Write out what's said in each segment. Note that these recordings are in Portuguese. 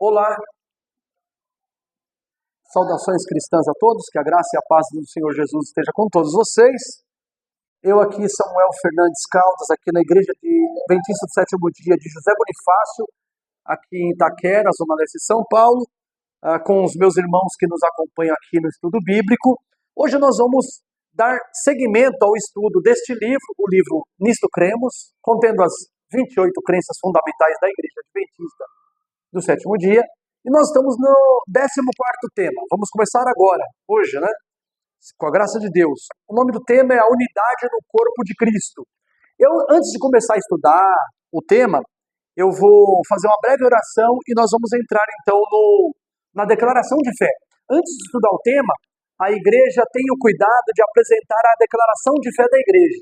Olá, saudações cristãs a todos, que a graça e a paz do Senhor Jesus esteja com todos vocês. Eu aqui, Samuel Fernandes Caldas, aqui na Igreja Adventista do Sétimo Dia de José Bonifácio, aqui em Itaquera, Zona Leste de São Paulo, com os meus irmãos que nos acompanham aqui no estudo bíblico. Hoje nós vamos dar seguimento ao estudo deste livro, o livro Nisto Cremos, contendo as 28 crenças fundamentais da Igreja Adventista do Sétimo Dia, e nós estamos no 14º tema. Vamos começar agora, hoje, né? Com a graça de Deus. O nome do tema é a unidade no corpo de Cristo. Antes de começar a estudar o tema, eu vou fazer uma breve oração e nós vamos entrar então na declaração de fé. Antes de estudar o tema, a igreja tem o cuidado de apresentar a declaração de fé da igreja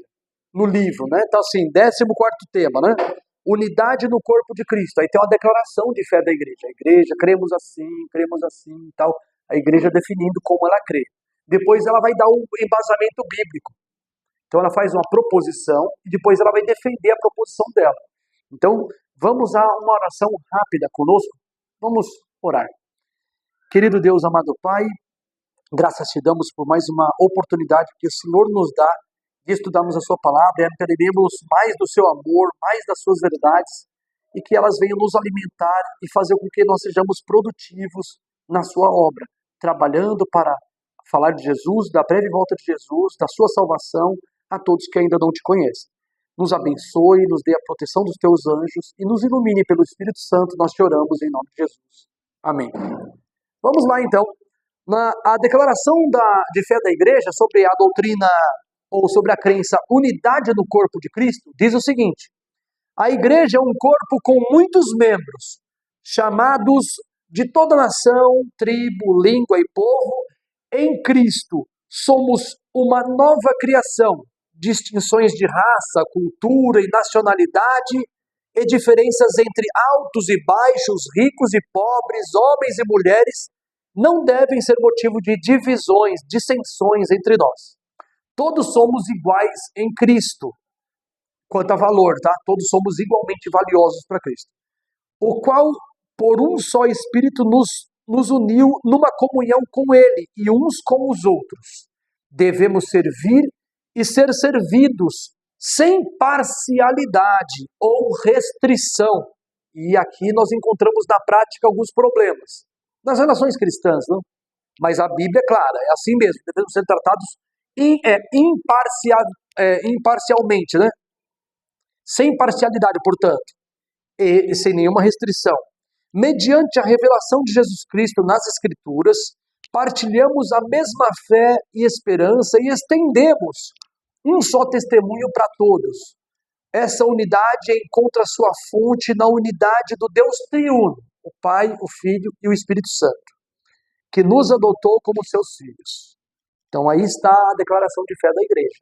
no livro, né? Então assim, 14º tema, né? Unidade no corpo de Cristo. Aí tem uma declaração de fé da igreja. A igreja, cremos assim e tal. A igreja definindo como ela crê. Depois ela vai dar um embasamento bíblico. Então ela faz uma proposição e depois ela vai defender a proposição dela. Então vamos a uma oração rápida conosco. Vamos orar. Querido Deus, amado Pai, graças te damos por mais uma oportunidade que o Senhor nos dá de estudarmos a sua palavra, e aprenderemos mais do seu amor, mais das suas verdades, e que elas venham nos alimentar e fazer com que nós sejamos produtivos na sua obra, trabalhando para falar de Jesus, da breve volta de Jesus, da sua salvação a todos que ainda não te conhecem. Nos abençoe, nos dê a proteção dos teus anjos e nos ilumine pelo Espírito Santo, nós te oramos em nome de Jesus. Amém. Vamos lá então, a declaração de fé da igreja sobre a doutrina ou sobre a crença unidade no corpo de Cristo, diz o seguinte: a igreja é um corpo com muitos membros, chamados de toda nação, tribo, língua e povo. Em Cristo somos uma nova criação, distinções de raça, cultura e nacionalidade e diferenças entre altos e baixos, ricos e pobres, homens e mulheres, não devem ser motivo de divisões, dissensões entre nós. Todos somos iguais em Cristo, quanto a valor, tá? Todos somos igualmente valiosos para Cristo. O qual, por um só Espírito, nos uniu numa comunhão com Ele e uns com os outros. Devemos servir e ser servidos sem parcialidade ou restrição. E aqui nós encontramos na prática alguns problemas. Nas relações cristãs, não? Mas a Bíblia é clara, é assim mesmo, devemos ser tratados imparcialmente, né? Sem parcialidade, portanto, e sem nenhuma restrição. Mediante a revelação de Jesus Cristo nas Escrituras, partilhamos a mesma fé e esperança e estendemos um só testemunho para todos. Essa unidade encontra sua fonte na unidade do Deus triuno, o Pai, o Filho e o Espírito Santo, que nos adotou como seus filhos. Então aí está a declaração de fé da igreja.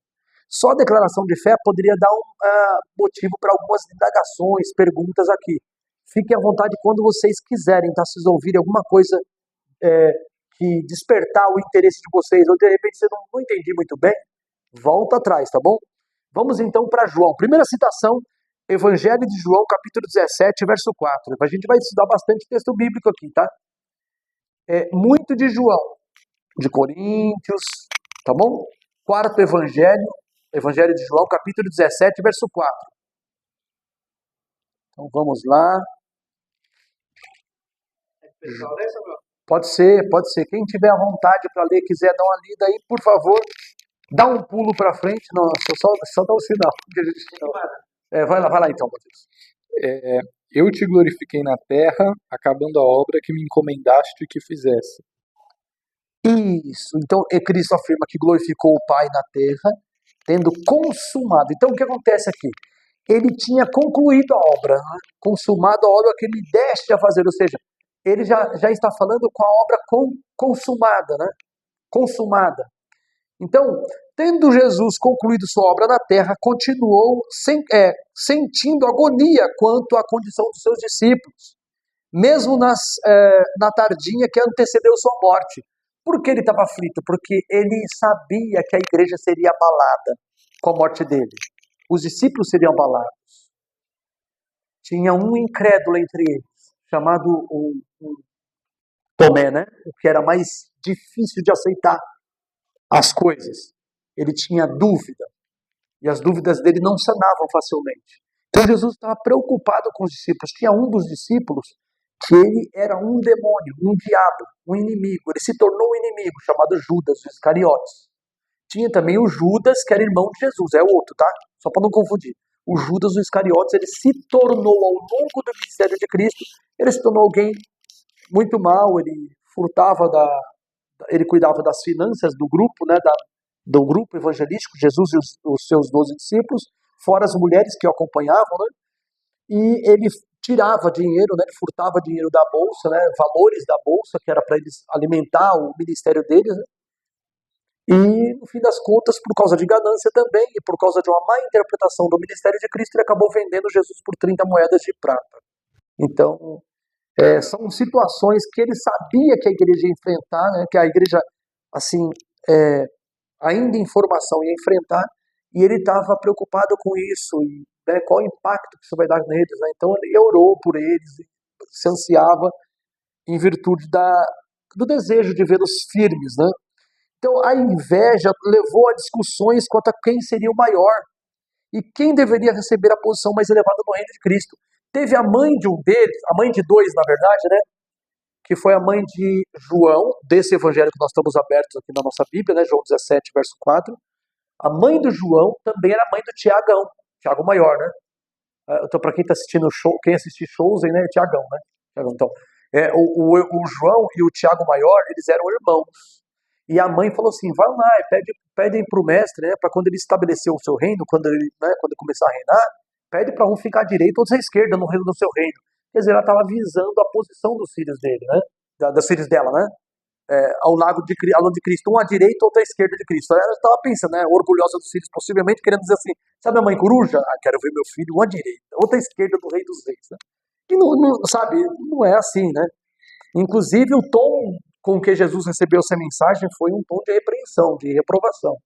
Só a declaração de fé poderia dar motivo para algumas indagações, perguntas aqui. Fiquem à vontade quando vocês quiserem, tá? Se vocês ouvirem alguma coisa que despertar o interesse de vocês, ou de repente você não entendi muito bem, volta atrás, tá bom? Vamos então para João. Primeira citação, Evangelho de João, capítulo 17, verso 4. A gente vai estudar bastante texto bíblico aqui, tá? Muito de João, de Coríntios, tá bom? Quarto Evangelho de João, capítulo 17, verso 4. Então vamos lá. Pode ser. Quem tiver a vontade para ler, quiser dar uma lida aí, por favor, dá um pulo para frente. Não, só dá um sinal. Vai lá então, Matheus. Eu te glorifiquei na terra, acabando a obra que me encomendaste que fizesse. Isso. Então, Cristo afirma que glorificou o Pai na terra, tendo consumado. Então, o que acontece aqui? Ele tinha concluído a obra, né? Consumado a obra que me deste a fazer. Ou seja, ele já está falando com a obra consumada, né? Consumada. Então, tendo Jesus concluído sua obra na terra, continuou sentindo agonia quanto à condição dos seus discípulos, mesmo na tardinha que antecedeu sua morte. Por que ele estava aflito? Porque ele sabia que a igreja seria abalada com a morte dele. Os discípulos seriam abalados. Tinha um incrédulo entre eles, chamado o Tomé, né? O que era mais difícil de aceitar as coisas. Ele tinha dúvida. E as dúvidas dele não sanavam facilmente. Então Jesus estava preocupado com os discípulos. Tinha um dos discípulos que ele era um demônio, um diabo, um inimigo. Ele se tornou um inimigo, chamado Judas, o Iscariotes. Tinha também o Judas, que era irmão de Jesus, é outro, tá? Só para não confundir. O Judas, o Iscariotes, ele se tornou, ao longo do ministério de Cristo, ele se tornou alguém muito mal, ele ele cuidava das finanças do grupo, né, do grupo evangelístico, Jesus e os seus 12 discípulos, fora as mulheres que o acompanhavam, né, e ele tirava dinheiro, né, ele furtava dinheiro da bolsa, né, valores da bolsa, que era para eles alimentar o ministério deles, né, e no fim das contas, por causa de ganância também, e por causa de uma má interpretação do ministério de Cristo, ele acabou vendendo Jesus por 30 moedas de prata. Então, são situações que ele sabia que a igreja ia enfrentar, né, que a igreja, assim, ainda em formação ia enfrentar, e ele estava preocupado com isso, e, né, qual o impacto que isso vai dar neles. Né? Então ele orou por eles, se ansiava em virtude do desejo de vê-los firmes. Né? Então a inveja levou a discussões quanto a quem seria o maior e quem deveria receber a posição mais elevada no reino de Cristo. Teve a mãe de um deles, a mãe de dois, na verdade, né? Que foi a mãe de João, desse evangelho que nós estamos abertos aqui na nossa Bíblia, né? João 17, verso 4. A mãe do João também era mãe do Tiagão, Tiago Maior, né? Então, para quem está assistindo show, quem assistir shows aí, né? É Tiagão, né? Tiagão, então, o João e o Tiago Maior, eles eram irmãos. E a mãe falou assim, vai lá, pedem para o mestre, né, para quando ele estabelecer o seu reino, quando ele começar a reinar, pede para um ficar à direita, outros à esquerda no reino do seu reino. Quer dizer, ela estava visando a posição dos filhos dele, né, das filhas dela, né, ao lado de Cristo, um à direita, outro à esquerda de Cristo. Ela estava pensando, né, orgulhosa dos filhos, possivelmente querendo dizer assim, sabe a mãe coruja? Quero ver meu filho um à direita, outro à esquerda do rei dos reis, né? E sabe, não é assim, né? Inclusive o tom com que Jesus recebeu essa mensagem foi um tom de repreensão, de reprovação.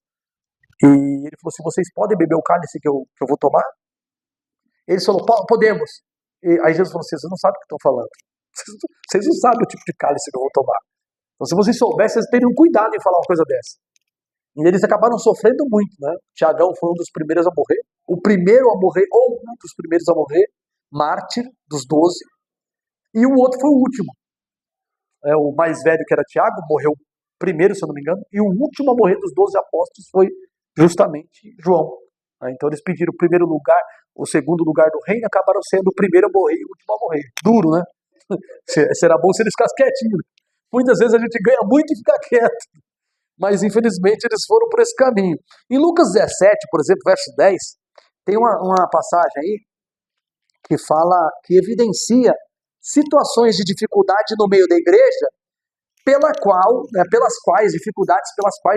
E ele falou assim, vocês podem beber o cálice que eu vou tomar? Eles falaram, podemos. E aí Jesus falou assim, vocês não sabem o que estão falando. Vocês não sabem o tipo de cálice que eu vou tomar. Então se vocês soubessem, vocês teriam cuidado em falar uma coisa dessa. E eles acabaram sofrendo muito, né? Tiagão foi um dos primeiros a morrer. O primeiro a morrer, ou um dos primeiros a morrer, mártir dos 12. E o outro foi o último. O mais velho, que era Tiago, morreu primeiro, se eu não me engano, e o último a morrer dos 12 apóstolos foi justamente João. Então eles pediram o primeiro lugar, o segundo lugar do reino, acabaram sendo o primeiro a morrer e o último a morrer. Duro, né? Será bom se eles ficassem quietinhos. Muitas vezes a gente ganha muito e fica quieto. Mas infelizmente eles foram por esse caminho. Em Lucas 17, por exemplo, verso 10, tem uma passagem aí que fala, que evidencia situações de dificuldade no meio da igreja, pelas quais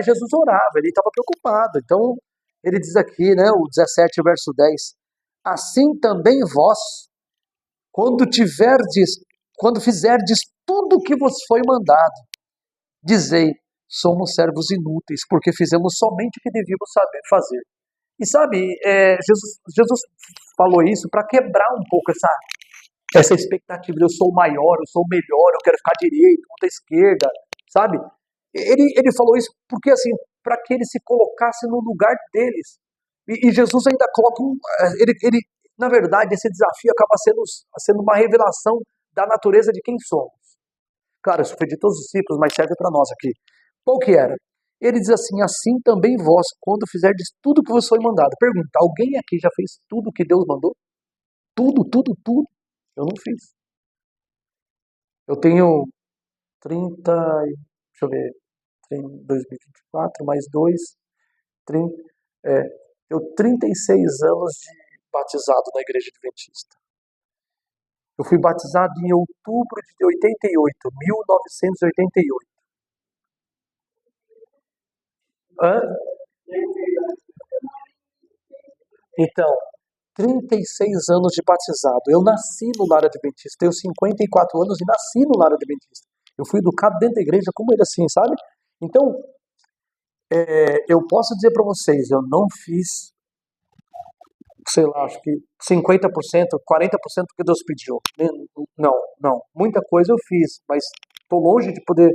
Jesus orava, ele estava preocupado. Então, ele diz aqui, né, o 17, verso 10, assim também vós, quando fizerdes tudo o que vos foi mandado, dizei, somos servos inúteis, porque fizemos somente o que devíamos saber fazer. E sabe, Jesus falou isso para quebrar um pouco essa expectativa de eu sou o maior, eu sou o melhor, eu quero ficar à direita, outra à esquerda, sabe? Ele falou isso porque, assim, para que ele se colocasse no lugar deles. E Jesus ainda coloca na verdade, esse desafio acaba sendo uma revelação da natureza de quem somos. Claro, isso foi de todos os discípulos, mas serve para nós aqui. Qual que era? Ele diz assim, assim também vós, quando fizerdes tudo que vos foi mandado. Pergunta, alguém aqui já fez tudo que Deus mandou? Tudo, tudo, tudo? Eu não fiz. Eu tenho 2024, mais 2, eu 36 anos de batizado na Igreja Adventista. Eu fui batizado em outubro de 1988. Hã? Então, 36 anos de batizado. Eu nasci no lar adventista, tenho 54 anos e nasci no lar adventista. Eu fui educado dentro da igreja como ele assim, sabe? Então, eu posso dizer para vocês, eu não fiz sei lá, acho que 50%, 40% que Deus pediu. Não. Muita coisa eu fiz, mas estou longe de poder.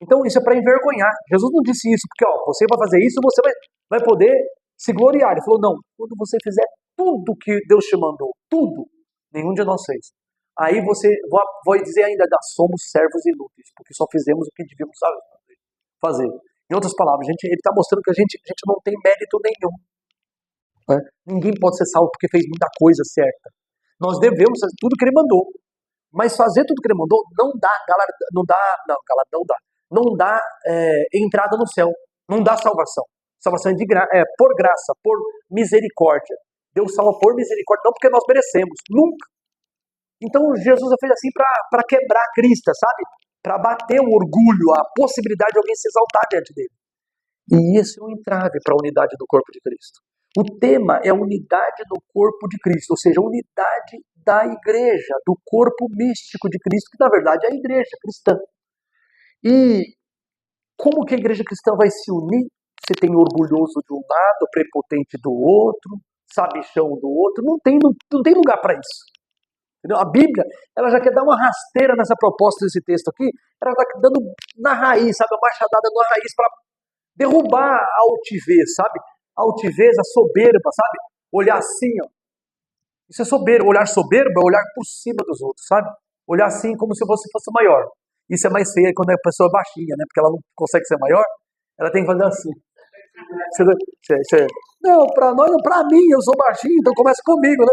Então isso é para envergonhar. Jesus não disse isso, porque você vai fazer isso, você vai poder se gloriar. Ele falou, não, quando você fizer tudo que Deus te mandou, tudo, nenhum de nós fez. Aí você vai dizer ainda, somos servos inúteis, porque só fizemos o que devíamos fazer. Em outras palavras, ele está mostrando que a gente não tem mérito nenhum. Né? Ninguém pode ser salvo porque fez muita coisa certa. Nós devemos fazer tudo que ele mandou. Mas fazer tudo que ele mandou não dá entrada no céu. Não dá salvação. Salvação é por graça, por misericórdia. Deus salva por misericórdia, não porque nós merecemos. Nunca. Então Jesus fez assim para quebrar a crista, sabe? Para bater o orgulho, a possibilidade de alguém se exaltar diante dele. E esse é um entrave para a unidade do corpo de Cristo. O tema é a unidade do corpo de Cristo, ou seja, a unidade da igreja, do corpo místico de Cristo, que na verdade é a igreja cristã. E como que a igreja cristã vai se unir? Você tem orgulhoso de um lado, prepotente do outro, sabichão do outro, não tem lugar para isso. Entendeu? A Bíblia, ela já quer dar uma rasteira nessa proposta desse texto aqui, ela está dando na raiz, sabe, uma machadada na raiz para derrubar a altivez, sabe? A altivez, a soberba, sabe? Olhar assim, ó. Isso é soberbo. Olhar soberba é olhar por cima dos outros, sabe? Olhar assim como se você fosse maior. Isso é mais feio quando a pessoa é baixinha, né? Porque ela não consegue ser maior, ela tem que fazer assim. Não, pra mim, eu sou baixinho, então começa comigo, né?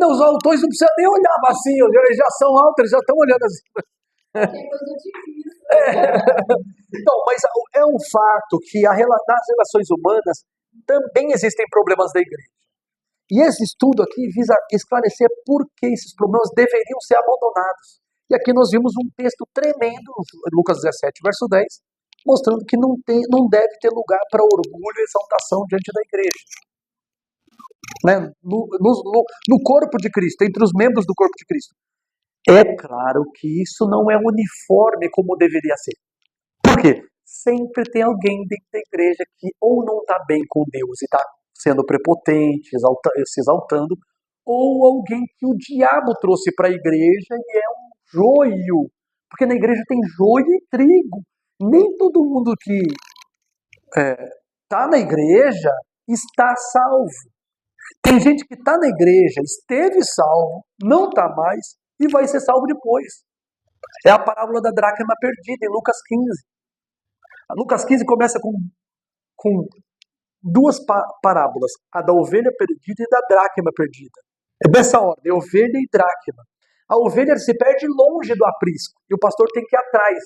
Não, os autores não precisam nem olhar assim, eles já são altos, eles já estão olhando assim. Então, mas é um fato que nas relações humanas também existem problemas da igreja. E esse estudo aqui visa esclarecer por que esses problemas deveriam ser abandonados. E aqui nós vimos um texto tremendo, Lucas 17, verso 10, mostrando que não deve ter lugar para orgulho e exaltação diante da igreja. Né? No corpo de Cristo, entre os membros do corpo de Cristo. É claro que isso não é uniforme como deveria ser. Por quê? Sempre tem alguém dentro da igreja que ou não está bem com Deus e está sendo prepotente, se exaltando, ou alguém que o diabo trouxe para a igreja e é um joio. Porque na igreja tem joio e trigo. Nem todo mundo que está na igreja está salvo. Tem gente que está na igreja, esteve salvo, não está mais e vai ser salvo depois. É a parábola da dracma perdida em Lucas 15. A Lucas 15 começa com duas parábolas, a da ovelha perdida e da dracma perdida. É dessa ordem, ovelha e dracma. A ovelha se perde longe do aprisco e o pastor tem que ir atrás.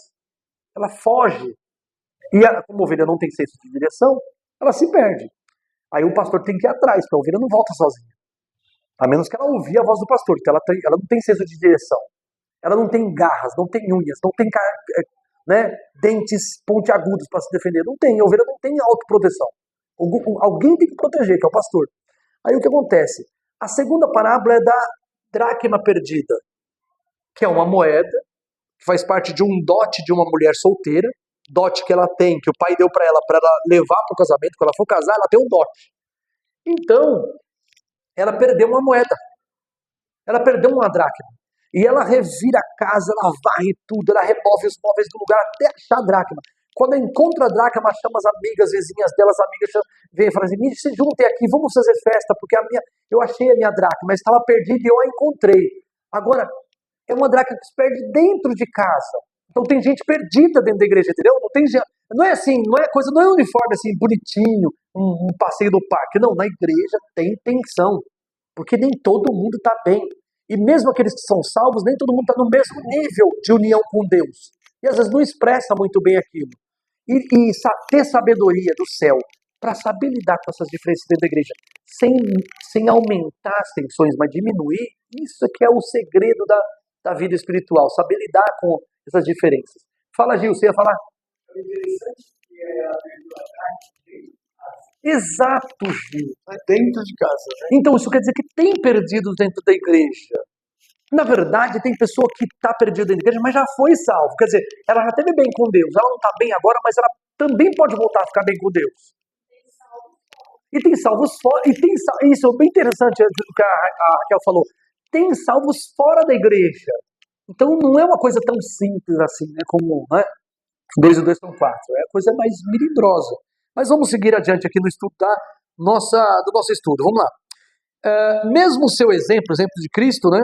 Ela foge. E como a ovelha não tem senso de direção, ela se perde. Aí o pastor tem que ir atrás, porque a ovelha não volta sozinha. A menos que ela ouvir a voz do pastor, porque ela não tem senso de direção. Ela não tem garras, não tem unhas, não tem dentes pontiagudos para se defender. Não tem, a ovelha não tem autoproteção. Alguém tem que proteger, que é o pastor. Aí o que acontece? A segunda parábola é da dracma perdida, que é uma moeda, que faz parte de um dote de uma mulher solteira, dote que ela tem, que o pai deu para ela levar para o casamento, quando ela for casar, ela tem um dote. Então, ela perdeu uma moeda. Ela perdeu uma dracma. E ela revira a casa, ela varre tudo, ela remove os móveis do lugar até achar a dracma. Quando ela encontra a dracma, chama as amigas, vizinhas dela, as amigas vêm e falam assim, me se juntem aqui, vamos fazer festa, porque eu achei a minha dracma, mas estava perdida e eu a encontrei. Agora, é uma dracma que se perde dentro de casa. Então tem gente perdida dentro da igreja, entendeu? Não é assim, não é uniforme assim, bonitinho, um passeio do parque. Não, na igreja tem tensão, porque nem todo mundo está bem. E mesmo aqueles que são salvos, nem todo mundo está no mesmo nível de união com Deus. E às vezes não expressa muito bem aquilo. E ter sabedoria do céu para saber lidar com essas diferenças dentro da igreja, sem aumentar as tensões, mas diminuir, isso é que é o segredo da vida espiritual, saber lidar com essas diferenças. Fala, Gil, você ia falar? É interessante que a Exato, Gil. dentro de casa, né? Então isso quer dizer que tem perdidos dentro da igreja. Na verdade, tem pessoa que está perdida dentro da igreja, mas já foi salvo. Quer dizer, ela já esteve bem com Deus. Ela não está bem agora, mas ela também pode voltar a ficar bem com Deus. E tem salvos fora, isso é bem interessante o que a Raquel falou. Tem salvos fora da igreja. Então não é uma coisa tão simples assim, né? Como, né? 2 e 2 são 4. É a coisa mais melindrosa. Mas vamos seguir adiante aqui no estudo do nosso estudo. Vamos lá. Mesmo o seu exemplo de Cristo, né?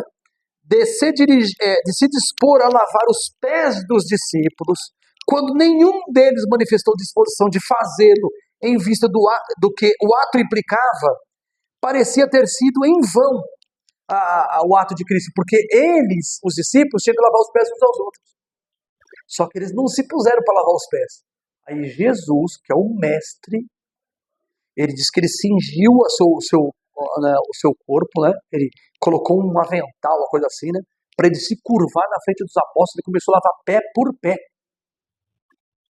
De se dispor a lavar os pés dos discípulos, quando nenhum deles manifestou disposição de fazê-lo em vista do que o ato implicava, parecia ter sido em vão o ato de Cristo, porque eles, os discípulos, tinham que lavar os pés uns aos outros. Só que eles não se puseram para lavar os pés. Aí Jesus, que é o mestre, ele diz que ele cingiu o seu corpo, né? Ele colocou um avental, uma coisa assim, né? Para ele se curvar na frente dos apóstolos, ele começou a lavar pé por pé.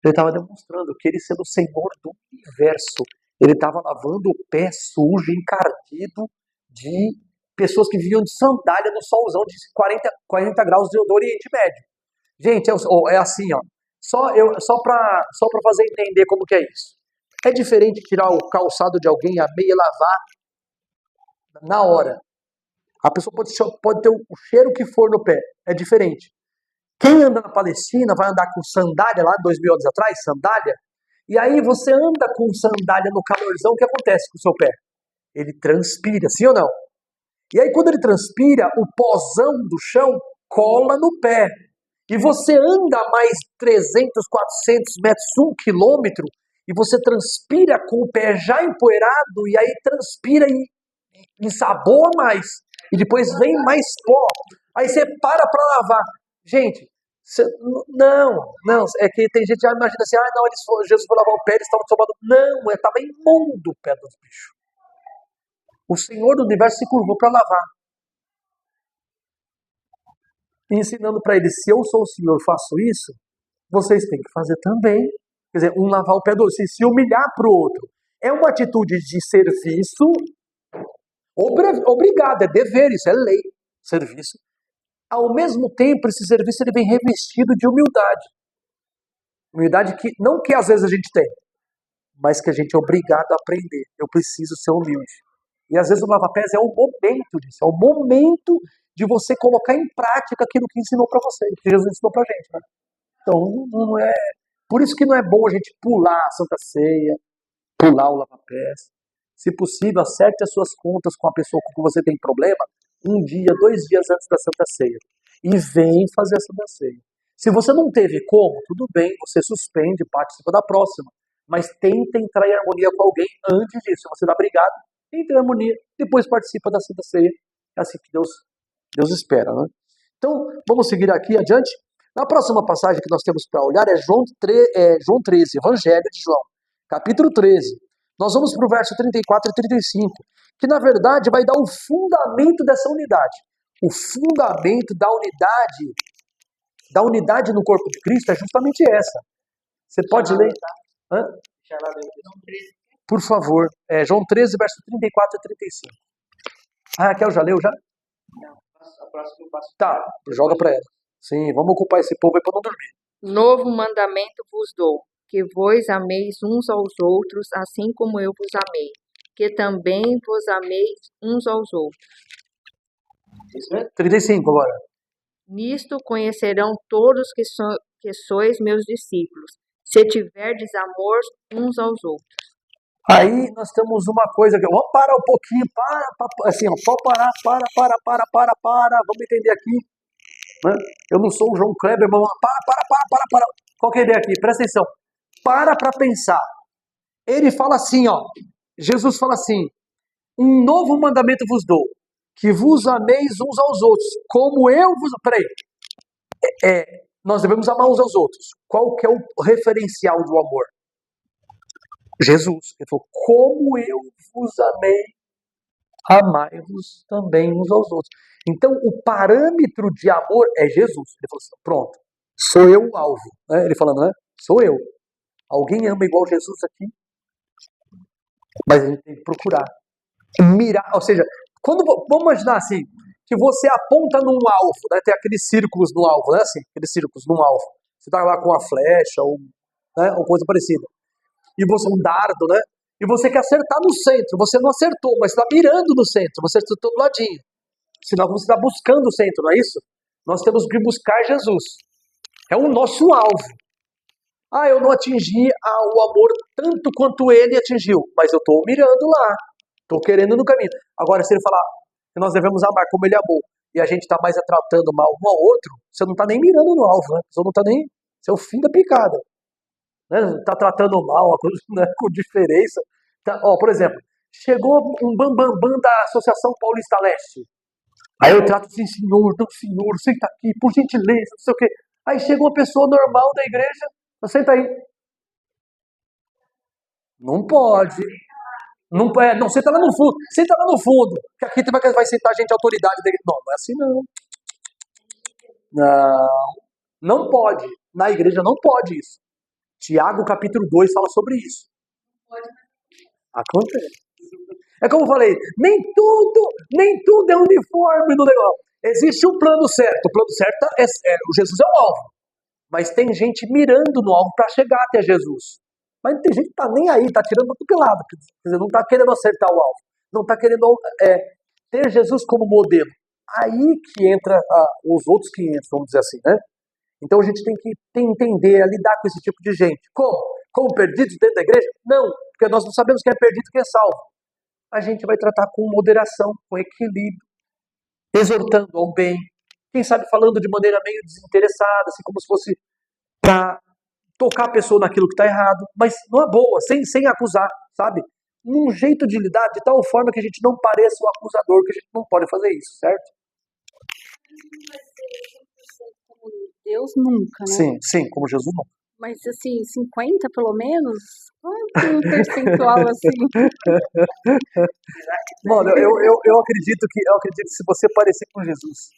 Ele estava demonstrando que ele, sendo o Senhor do universo, ele estava lavando o pé sujo, encardido de pessoas que viviam de sandália no solzão de 40 graus do Oriente Médio. Gente, é assim, ó. Só para fazer entender como que é isso. É diferente tirar o calçado de alguém, a meia, e lavar na hora. A pessoa pode ter o cheiro que for no pé. É diferente. Quem anda na Palestina vai andar com sandália lá 2000 anos atrás, sandália. E aí você anda com sandália no calorzão, o que acontece com o seu pé? Ele transpira, sim ou não? E aí quando ele transpira, o pozão do chão cola no pé. E você anda mais 300, 400 metros, 1 quilômetro, e você transpira com o pé já empoeirado, e aí transpira e ensaboa mais. E depois vem mais pó. Aí você para lavar. Gente, não, é que tem gente que já imagina assim, não, Jesus foi lavar o pé, eles estavam tomando. Não, estava imundo o pé dos bichos. O Senhor do universo se curvou para lavar. Ensinando para eles, se eu sou o Senhor, faço isso, vocês têm que fazer também. Quer dizer, um lavar o pé do outro, se humilhar para o outro. É uma atitude de serviço, obrigado, é dever, isso é lei, serviço. Ao mesmo tempo, esse serviço ele vem revestido de humildade. Humildade que, não que às vezes a gente tem, mas que a gente é obrigado a aprender. Eu preciso ser humilde. E às vezes o lava-pés é o momento disso, é o momento de você colocar em prática aquilo que ensinou para você, que Jesus ensinou para a gente, né? Então, não é... Por isso que não é bom a gente pular a Santa Ceia, pular o lava-pés. Se possível, acerte as suas contas com a pessoa com quem você tem problema 1 dia, 2 dias antes da Santa Ceia. E vem fazer a Santa Ceia. Se você não teve como, tudo bem, você suspende, participa da próxima. Mas tenta entrar em harmonia com alguém antes disso. Se você dá brigado, entra em harmonia, depois participa da Santa Ceia. É assim que Deus espera, né? Então, vamos seguir aqui adiante. Na próxima passagem que nós temos para olhar é João 13, Evangelho de João, capítulo 13. Nós vamos para o verso 34 e 35, que na verdade vai dar o fundamento dessa unidade. O fundamento da unidade no corpo de Cristo é justamente essa. Você pode ler? Hã? Por favor. João 13, verso 34 e 35. Ah, Raquel já leu já? Não, a próxima eu passo. Tá, joga para ela. Sim, vamos ocupar esse povo aí para não dormir. Novo mandamento vos dou, que vos ameis uns aos outros, assim como eu vos amei, que também vos ameis uns aos outros. Isso mesmo? 35 agora. Nisto conhecerão todos que sois meus discípulos, se tiverdes amor uns aos outros. Aí nós temos uma coisa que vamos parar um pouquinho, assim, ó, pode parar, vamos entender aqui. Né? Eu não sou o João Kleber, mas para. Qual que é a ideia aqui? Presta atenção. Para pensar. Ele fala assim, ó. Jesus fala assim: um novo mandamento vos dou, que vos ameis uns aos outros, como eu vos... Peraí. Nós devemos amar uns aos outros. Qual que é o referencial do amor? Jesus. Ele falou, como eu vos amei, amai-vos também uns aos outros. Então, o parâmetro de amor é Jesus. Ele falou assim, pronto, sou eu o alvo. Né? Ele falando, né? Sou eu. Alguém ama igual Jesus aqui? Mas a gente tem que procurar. Mirar, ou seja, vamos imaginar assim, que você aponta num alvo, né? Tem aqueles círculos no alvo, né? Assim, aqueles círculos num alvo. Você está lá com uma flecha ou coisa parecida. E você, um dardo, né? e você quer acertar no centro. Você não acertou, mas está mirando no centro. Você acertou do ladinho. Senão você está buscando o centro, não é isso? Nós temos que buscar Jesus. É o nosso alvo. Eu não atingi o amor tanto quanto ele atingiu, mas eu estou mirando lá. Estou querendo no caminho. Agora, se ele falar que nós devemos amar como ele amou, e a gente está mais tratando mal um ao outro, você não está nem mirando no alvo, né? Você não está nem... Isso é o fim da picada. Está tratando mal, uma coisa, né, com diferença. Por exemplo, chegou um bambambam da Associação Paulista Leste. Aí eu trato assim, senhor, senta aqui, por gentileza, não sei o quê. Aí chega uma pessoa normal da igreja, senta aí. Não pode. Não, senta lá no fundo. Senta lá no fundo. Que aqui vai sentar gente de autoridade da igreja. Não, não é assim não. Não pode. Na igreja não pode isso. Tiago capítulo 2 fala sobre isso. Acontece. É como eu falei, nem tudo é uniforme no negócio. Existe um plano certo. O plano certo o Jesus é o alvo. Mas tem gente mirando no alvo para chegar até Jesus. Mas tem gente que tá nem aí, tá tirando muito pelado. Quer dizer, não tá querendo acertar o alvo. Não tá querendo ter Jesus como modelo. Aí que entra os outros 500, vamos dizer assim, né? Então a gente tem que entender, lidar com esse tipo de gente. Como? Como perdidos dentro da igreja? Não, porque nós não sabemos quem é perdido e quem é salvo. A gente vai tratar com moderação, com equilíbrio, exortando ao bem, quem sabe falando de maneira meio desinteressada, assim como se fosse para tocar a pessoa naquilo que está errado, mas numa boa, sem acusar, sabe? Um jeito de lidar de tal forma que a gente não pareça o acusador, que a gente não pode fazer isso, certo? Como Deus nunca, né? Sim, como Jesus não. Mas assim, 50 pelo menos? Quanto um percentual assim? Mano, eu acredito que se você parecer com Jesus,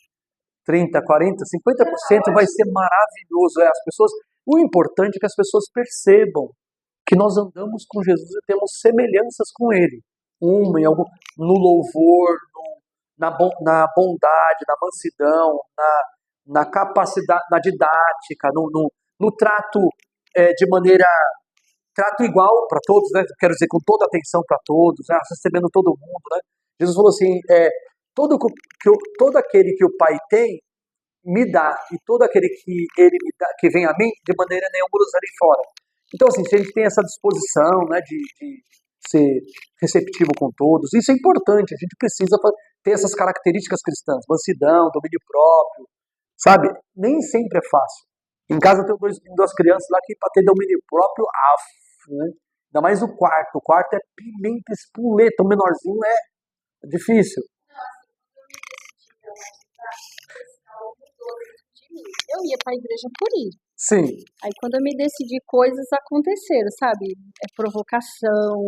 30, 40, 50% vai ser maravilhoso. As pessoas, o importante é que as pessoas percebam que nós andamos com Jesus e temos semelhanças com Ele. No louvor, na bondade, na mansidão, na capacidade, na didática, no trato de maneira... Trato igual para todos, né? Quero dizer, com toda atenção para todos, né? Recebendo todo mundo, né? Jesus falou assim, todo aquele que o Pai tem, me dá, e todo aquele que ele me dá, que vem a mim, de maneira nenhuma lançarei fora. Então, assim, se a gente tem essa disposição, né, de ser receptivo com todos, isso é importante, a gente precisa ter essas características cristãs, mansidão, domínio próprio, sabe? Nem sempre é fácil. Em casa eu tenho duas crianças lá que para ter domínio próprio, né? Ainda mais o quarto é pimenta, espuleta, o menorzinho é difícil. Eu ia para a igreja por ir. Sim. Aí quando eu me decidi, coisas aconteceram, sabe? É provocação,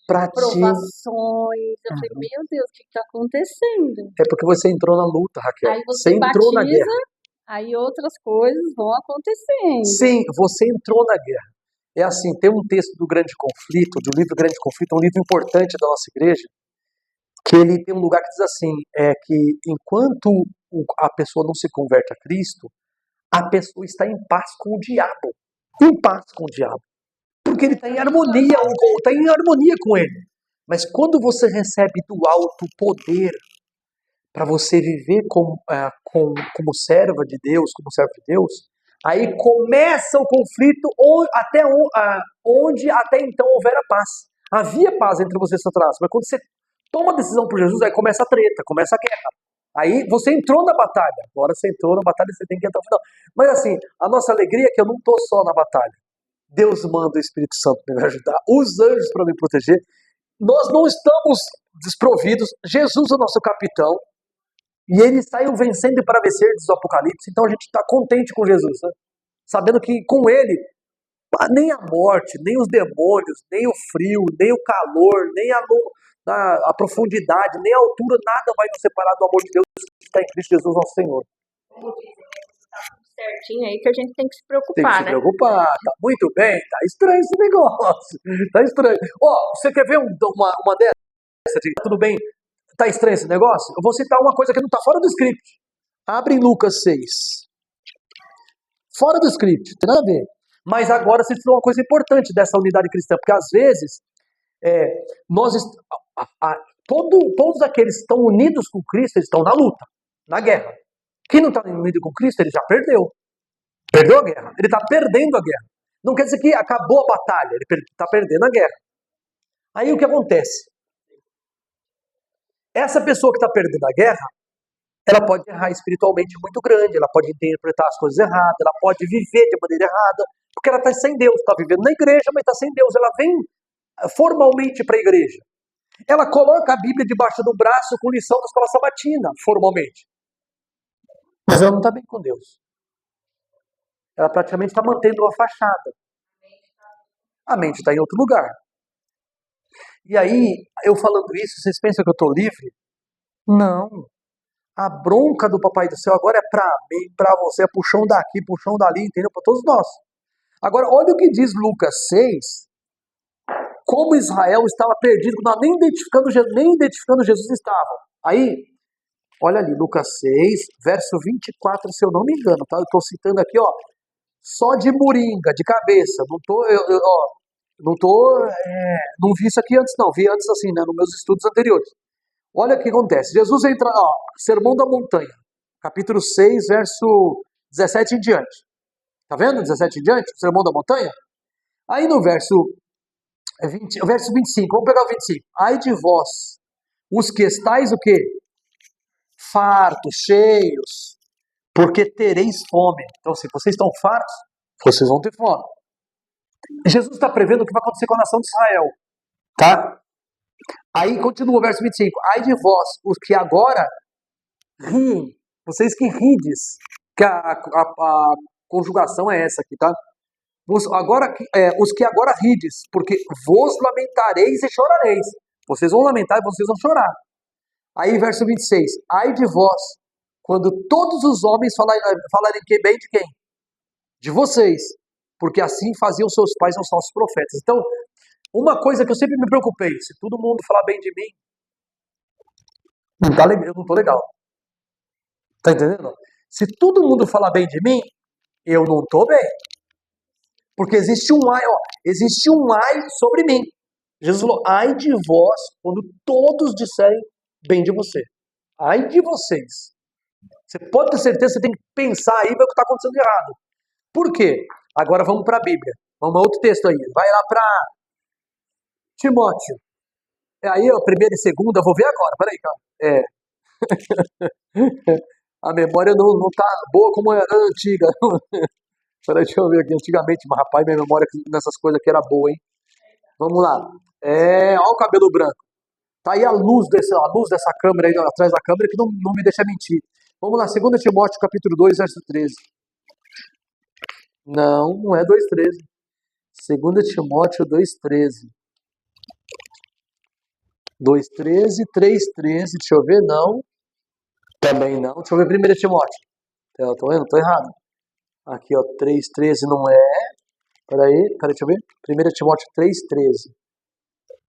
provações. Eu falei, meu Deus, o que está acontecendo? É porque você entrou na luta, Raquel. Aí você entrou na guerra. Aí outras coisas vão acontecendo. Sim, você entrou na guerra. É assim, tem um texto do Grande Conflito, do livro Grande Conflito, um livro importante da nossa igreja, que ele tem um lugar que diz assim, que enquanto a pessoa não se converte a Cristo, a pessoa está em paz com o diabo. Em paz com o diabo. Porque ele está em harmonia, com ele. Mas quando você recebe do alto poder para você viver como serva de Deus, como servo de Deus, aí começa o conflito onde até então houvera paz. Havia paz entre você e Satanás, mas quando você toma a decisão por Jesus, aí começa a treta, começa a guerra. Aí você entrou na batalha. Agora você entrou na batalha, você tem que entrar no final. Mas assim, a nossa alegria é que eu não estou só na batalha. Deus manda o Espírito Santo para me ajudar, os anjos para me proteger. Nós não estamos desprovidos. Jesus é o nosso capitão. E ele saiu vencendo para vencer, diz o Apocalipse. Então a gente está contente com Jesus, né? Sabendo que com ele, nem a morte, nem os demônios, nem o frio, nem o calor, nem a profundidade, nem a altura, nada vai nos separar do amor de Deus que está em Cristo Jesus, nosso Senhor. Como dizem, está tudo certinho aí que a gente tem que se preocupar, Tem que se preocupar, tá muito bem, tá estranho esse negócio, tá estranho. Você quer ver uma dessas? Tudo bem, tá estranho esse negócio? Eu vou citar uma coisa que não está fora do script. Abre em Lucas 6. Fora do script, tem nada a ver. Mas agora você falou uma coisa importante dessa unidade cristã, porque às vezes Nós, todos aqueles que estão unidos com Cristo, eles estão na luta, na guerra. Quem não está unido com Cristo, ele já perdeu. Perdeu a guerra. Ele está perdendo a guerra. Não quer dizer que acabou a batalha, ele está perdendo a guerra. Aí o que acontece? Essa pessoa que está perdendo a guerra, ela pode errar espiritualmente muito grande, ela pode interpretar as coisas erradas, ela pode viver de maneira errada, porque ela está sem Deus, está vivendo na igreja, mas está sem Deus. Ela vem formalmente para a igreja. Ela coloca a Bíblia debaixo do braço com lição da escola sabatina, formalmente. Mas ela não está bem com Deus. Ela praticamente está mantendo uma fachada. A mente está em outro lugar. E aí, eu falando isso, vocês pensam que eu estou livre? Não. A bronca do Papai do Céu agora é para mim, para você, é puxão daqui, puxão dali, entendeu? Para todos nós. Agora, olha o que diz Lucas 6, como Israel estava perdido, nem identificando Jesus estava. Aí, olha ali, Lucas 6, verso 24, se eu não me engano, tá? Eu estou citando aqui, ó, só de moringa, de cabeça, não vi isso aqui antes não, vi antes assim, né, nos meus estudos anteriores. Olha o que acontece, Jesus entra, Sermão da Montanha, capítulo 6, verso 17 em diante. Tá vendo? 17 em diante, Sermão da Montanha. Aí no verso 25, vamos pegar o 25. Ai de vós, os que estáis o quê? Fartos, cheios, porque tereis fome. Então, se vocês estão fartos, vocês vão ter fome. Jesus está prevendo o que vai acontecer com a nação de Israel. Tá? Aí continua o verso 25. Ai de vós, os que agora riem, vocês que rides, que a conjugação é essa aqui, tá? Os que agora rides, porque vos lamentareis e chorareis. Vocês vão lamentar e vocês vão chorar. Aí verso 26. Ai de vós, quando todos os homens falarem que bem de quem? De vocês. Porque assim faziam seus pais aos falsos profetas. Então, uma coisa que eu sempre me preocupei, se todo mundo falar bem de mim, não tá legal, eu não tô legal. Tá entendendo? Se todo mundo falar bem de mim, eu não tô bem. Porque existe um ai sobre mim. Jesus falou, ai de vós, quando todos disserem bem de você. Ai de vocês. Você pode ter certeza, você tem que pensar aí, ver o que está acontecendo de errado. Por quê? Agora vamos para a Bíblia. Vamos a outro texto aí. Vai lá para Timóteo. Aí, ó, primeira e segunda, vou ver agora. Peraí, cara. A memória não tá boa como era antiga. Peraí, deixa eu ver aqui. Antigamente, mas rapaz, minha memória nessas coisas aqui era boa, hein? Vamos lá. Olha o cabelo branco. Tá aí a luz dessa câmera aí atrás da câmera que não me deixa mentir. Vamos lá, 2 Timóteo capítulo 2, verso 13. Não é 2,13. 2 Timóteo 2,13. 2,13, 3,13. Deixa eu ver, não. Também não. Deixa eu ver 1 Timóteo. Eu tô vendo? Tô errado. Aqui, ó, 3,13 não é. Peraí, deixa eu ver. 1 Timóteo 3,13.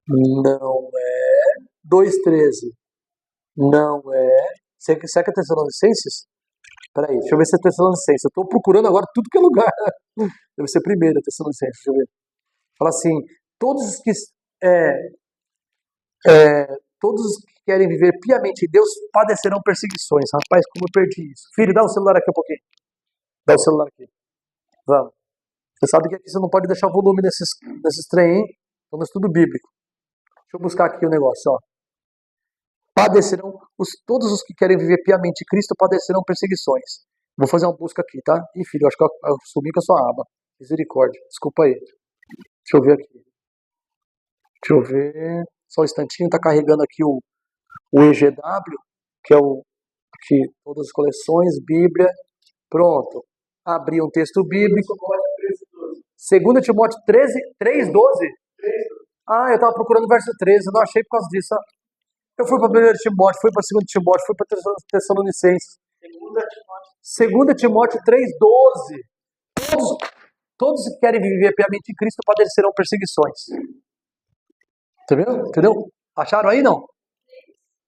Não é. 2,13. Não é. Será que é Tessalonicenses? Peraí, deixa eu ver se é Tessalonicenses. Eu tô procurando agora tudo que é lugar. Deve ser 1 Tessalonicenses, deixa eu ver. Fala assim, todos os que querem viver piamente em Deus padecerão perseguições. Rapaz, como eu perdi isso. Filho, dá o celular aqui um pouquinho. Dá o celular aqui. Vamos. Você sabe que aqui você não pode deixar o volume desses trem, hein? Então, no estudo bíblico. Deixa eu buscar aqui o negócio, ó. Padecerão, todos os que querem viver piamente em Cristo padecerão perseguições. Vou fazer uma busca aqui, tá? Ih, filho, acho que eu sumi com a sua aba. Misericórdia. Desculpa aí. Deixa eu ver aqui. Deixa eu ver. Só um instantinho, tá carregando aqui o EGW, que é aqui, todas as coleções, Bíblia. Pronto. Abri um texto bíblico. 2 Timóteo 3,12. Ah, eu estava procurando o verso 13, eu não achei por causa disso. Eu fui para 1 Timóteo, fui para 2 Timóteo, fui para Tessalonicenses. 2 Timóteo 3,12. Todos que querem viver piamente em Cristo padecerão perseguições. Entendeu? Acharam aí, não?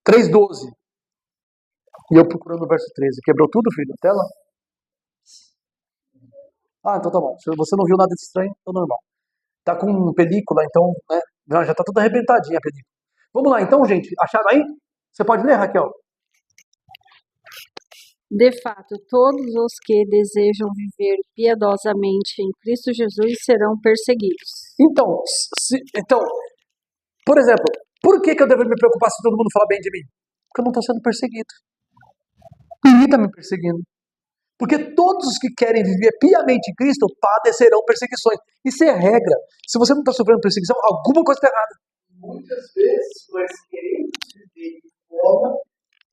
3,12. E eu procurando o verso 13. Quebrou tudo, filho? Tela? Ah, então tá bom. Se você não viu nada de estranho, tá normal. Tá com película, então, né? Não, já está tudo arrebentadinha, Pedrinho. Vamos lá, então, gente. Acharam aí? Você pode ler, Raquel? De fato, todos os que desejam viver piedosamente em Cristo Jesus serão perseguidos. Então, por exemplo, por que eu devo me preocupar se todo mundo fala bem de mim? Porque eu não estou sendo perseguido. Ninguém está me perseguindo. Porque todos os que querem viver piamente em Cristo padecerão perseguições. Isso é regra. Se você não está sofrendo perseguição, alguma coisa está errada. Muitas vezes nós queremos viver de forma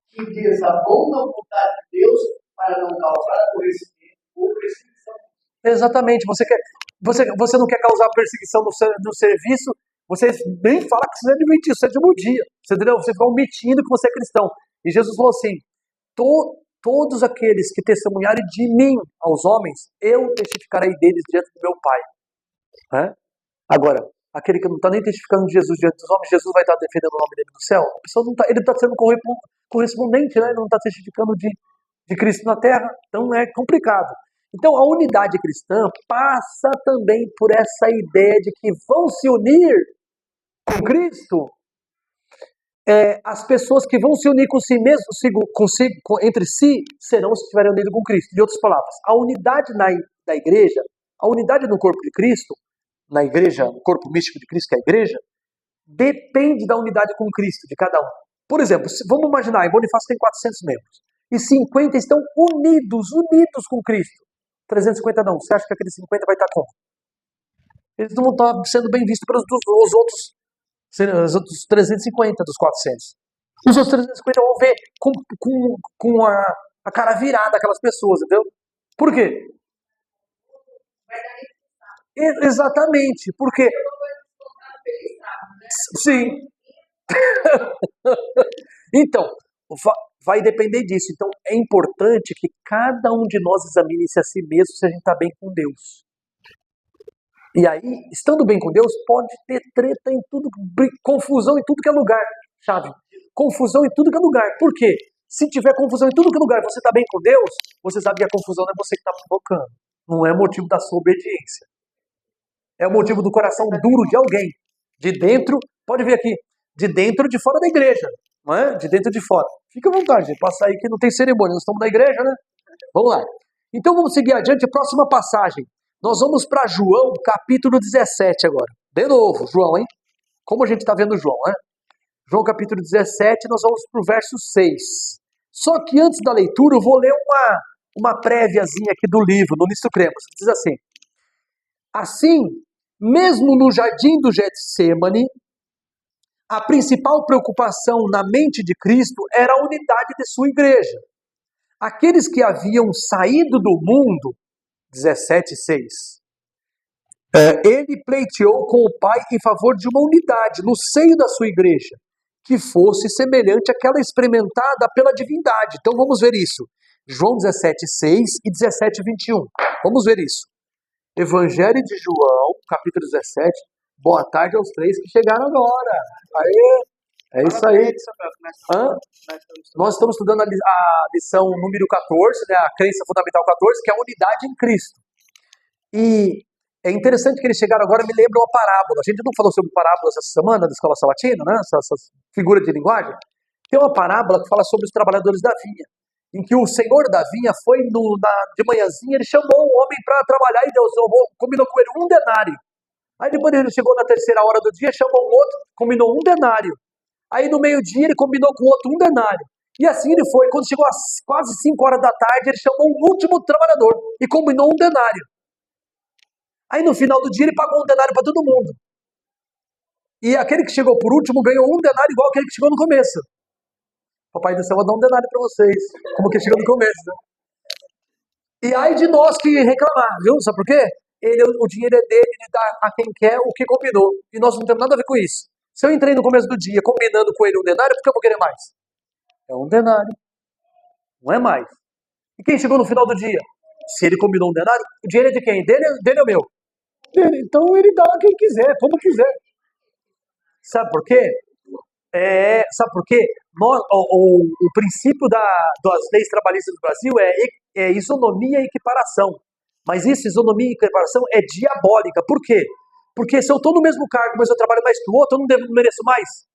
que desabona a vontade de Deus para não causar aborrecimento ou perseguição. Exatamente. Você não quer causar perseguição no serviço, você nem fala que você é adventista, você é de um dia. Você, entendeu? Você fica omitindo que você é cristão. E Jesus falou assim, todos aqueles que testemunharem de mim aos homens, eu testificarei deles diante do meu Pai. Né? Agora, aquele que não está nem testificando de Jesus diante dos homens, Jesus vai estar defendendo o nome dele no céu? A pessoa não tá, ele está sendo correspondente, né? Ele não está testificando de Cristo na terra, então é complicado. Então a unidade cristã passa também por essa ideia de que vão se unir com Cristo. As pessoas que vão se unir com si mesmos, entre si, serão os que estiverem unidos com Cristo. De outras palavras, a unidade da igreja, a unidade no corpo de Cristo, na igreja, no corpo místico de Cristo, que é a igreja, depende da unidade com Cristo, de cada um. Por exemplo, vamos imaginar, em Bonifácio tem 400 membros, e 50 estão unidos com Cristo. 350 não, você acha que aqueles 50 vai estar como? Eles não vão estar sendo bem vistos pelos os outros 350 dos 400. Os outros 350 vão ver com a cara virada aquelas pessoas, entendeu? Por quê? Exatamente, porque... Sim. Então, vai depender disso. Então, é importante que cada um de nós examine-se a si mesmo se a gente está bem com Deus. E aí, estando bem com Deus, pode ter treta em tudo, confusão em tudo que é lugar, sabe? Confusão em tudo que é lugar. Por quê? Se tiver confusão em tudo que é lugar, você está bem com Deus, você sabe que a confusão não é você que está provocando. Não é motivo da sua obediência. É o motivo do coração duro de alguém. De dentro, pode ver aqui, de dentro e de fora da igreja. Não é? De dentro e de fora. Fica à vontade, gente. Passa aí que não tem cerimônia. Nós estamos na igreja, né? Vamos lá. Então vamos seguir adiante. Próxima passagem. Nós vamos para João, capítulo 17 agora. De novo, João, hein? Como a gente está vendo João, né? João, capítulo 17, nós vamos para o verso 6. Só que antes da leitura, eu vou ler uma préviazinha aqui do livro, no Nisto Cremos. Diz assim. Assim, mesmo no jardim do Getsêmani, a principal preocupação na mente de Cristo era a unidade de sua igreja. Aqueles que haviam saído do mundo, 17:6. Ele pleiteou com o Pai em favor de uma unidade no seio da sua igreja, que fosse semelhante àquela experimentada pela divindade. Então vamos ver isso. João 17:6 e 17:21. Vamos ver isso. Evangelho de João, capítulo 17. Boa tarde aos três que chegaram agora. Aê! É isso aí. Nós estamos estudando a lição número 14, né, a crença fundamental 14, que é a unidade em Cristo. E é interessante que eles chegaram agora, me lembra uma parábola. A gente não falou sobre parábolas essa semana da Escola Sabatina, né? Essas figuras de linguagem. Tem uma parábola que fala sobre os trabalhadores da vinha, em que o senhor da vinha foi de manhãzinha, ele chamou um homem para trabalhar e Deus combinou com ele 1 denário. Aí depois ele chegou na terceira hora do dia, chamou um outro, combinou 1 denário. Aí no meio-dia ele combinou com o outro 1 denário. E assim ele foi. Quando chegou às quase 5 horas da tarde, ele chamou um último trabalhador e combinou 1 denário. Aí no final do dia ele pagou 1 denário para todo mundo. E aquele que chegou por último ganhou 1 denário igual aquele que chegou no começo. Papai do céu vai dar 1 denário para vocês, como que chegou no começo. Né? E aí de nós que reclamar, viu? Sabe por quê? O dinheiro é dele, ele dá a quem quer o que combinou. E nós não temos nada a ver com isso. Se eu entrei no começo do dia combinando com ele 1 denário, por que eu vou querer mais? É 1 denário. Não é mais. E quem chegou no final do dia? Se ele combinou 1 denário, o dinheiro é de quem? Dele ou meu? Dele. Então ele dá a quem quiser, como quiser. Sabe por quê? Sabe por quê? O princípio das leis trabalhistas do Brasil é isonomia e equiparação. Mas isso, isonomia e equiparação, é diabólica. Por quê? Porque se eu estou no mesmo cargo, mas eu trabalho mais que o outro, eu não mereço mais.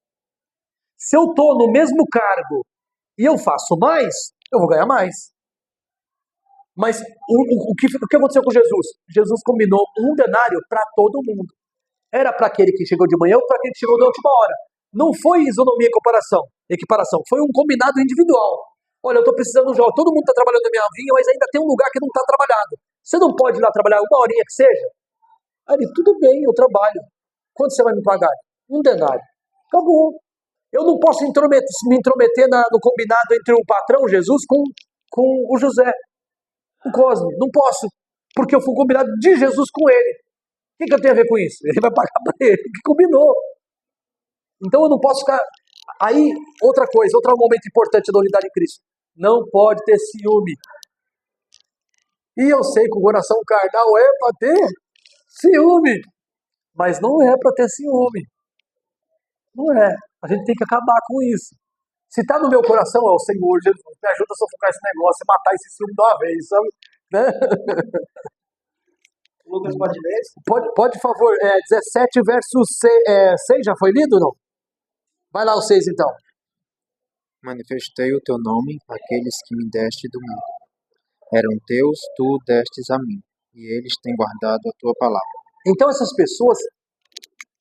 Se eu estou no mesmo cargo e eu faço mais, eu vou ganhar mais. Mas o que aconteceu com Jesus? Jesus combinou um denário para todo mundo. Era para aquele que chegou de manhã ou para aquele que chegou da última hora. Não foi isonomia e equiparação. Foi um combinado individual. Olha, eu estou precisando de um todo mundo está trabalhando na minha vinha, mas ainda tem um lugar que não está trabalhado. Você não pode ir lá trabalhar uma horinha que seja? Aí ele, tudo bem, eu trabalho. Quanto você vai me pagar? Um denário. Acabou. Eu não posso me intrometer no combinado entre o patrão Jesus com o José, o Cosme. Não posso, porque eu fui combinado de Jesus com ele. O que eu tenho a ver com isso? Ele vai pagar para ele, que combinou. Então eu não posso ficar... Aí, outra coisa, outro momento importante da unidade de Cristo. Não pode ter ciúme. E eu sei que o coração carnal é para ter ciúme, mas não é para ter ciúme. Não é. A gente tem que acabar com isso. Se está no meu coração, é o Senhor Jesus, me ajuda a sufocar esse negócio e matar esse ciúme de uma vez, sabe? Né? Lucas pode ler? Pode, por favor. 17 verso 6 já foi lido ou não? Vai lá o 6 então. Manifestei o teu nome àqueles que me deste do mundo. Eram teus, tu destes a mim, e eles têm guardado a tua palavra. Então essas pessoas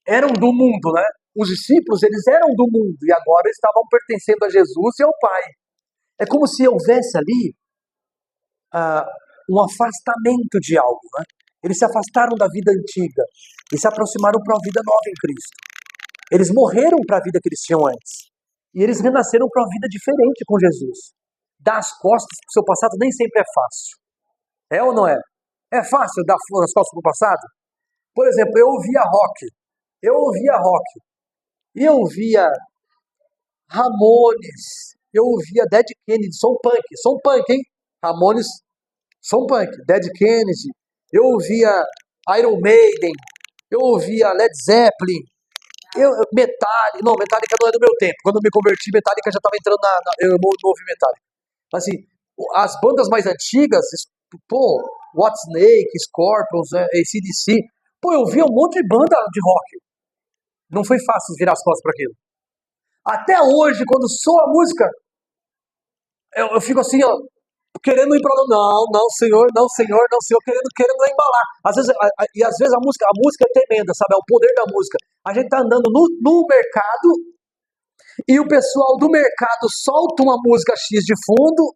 eram do mundo, né? Os discípulos, eles eram do mundo e agora estavam pertencendo a Jesus e ao Pai. É como se houvesse ali um afastamento de algo, né? Eles se afastaram da vida antiga e se aproximaram para uma vida nova em Cristo. Eles morreram para a vida que eles tinham antes. E eles renasceram para uma vida diferente com Jesus. Dar as costas para o seu passado nem sempre é fácil. É ou não é? É fácil dar as costas para o passado? Por exemplo, eu ouvia rock. E eu ouvia Ramones. Eu ouvia Dead Kennedy, som punk, hein? Ramones, som punk. Dead Kennedy. Eu ouvia Iron Maiden. Eu ouvia Led Zeppelin. Metallica não é do meu tempo. Quando eu me converti, Metallica já estava entrando eu não ouvi Metallica. Assim, as bandas mais antigas, Whitesnake, Scorpions, AC/DC, eu via um monte de banda de rock. Não foi fácil virar as costas para aquilo. Até hoje, quando soa a música, eu fico assim, ó, querendo ir para lá, não, Senhor, querendo embalar. Às vezes a música é tremenda, sabe? É o poder da música. A gente tá andando no mercado e o pessoal do mercado solta uma música X de fundo